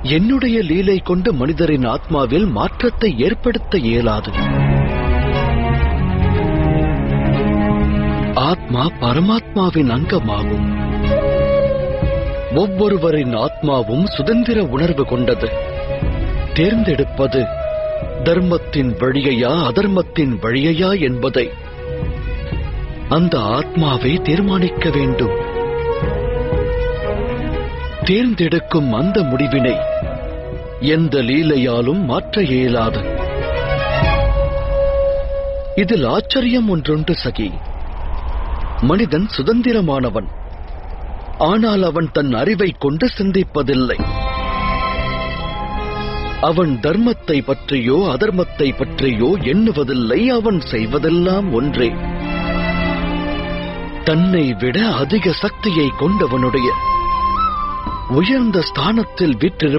என்னுடைய லீலை கொண்டு மனிதரின் ஆத்மாவில் மாற்றத்தை ஏற்படுத்த இயலாது. ஆத்மா பரமாத்மாவின் அங்கமாகும். ஒவ்வொருவரின் ஆத்மாவும் சுதந்திர உணர்வு கொண்டது. தேர்ந்தெடுப்பது தர்மத்தின் வழியையா அதர்மத்தின் வழியையா என்பதை அந்த ஆத்மாவை தீர்மானிக்க வேண்டும். தேர்ந்தெடுக்கும் அந்த முடிவினை எந்த லீலையாலும் மாற்ற இயலாது. இதில் ஆச்சரியம் ஒன்றுண்டு சகி. மனிதன் சுதந்திரமானவன். ஆனால் அவன் தன் அறிவை கொண்டு சிந்திப்பதில்லை. அவன் தர்மத்தை பற்றியோ அதர்மத்தை பற்றியோ எண்ணுவதில்லை. அவன் செய்வதெல்லாம் ஒன்றே. தன்னை விட அதிக சக்தியை கொண்டவனுடைய உயர்ந்த ஸ்தானத்தில் வீற்றிருப்ப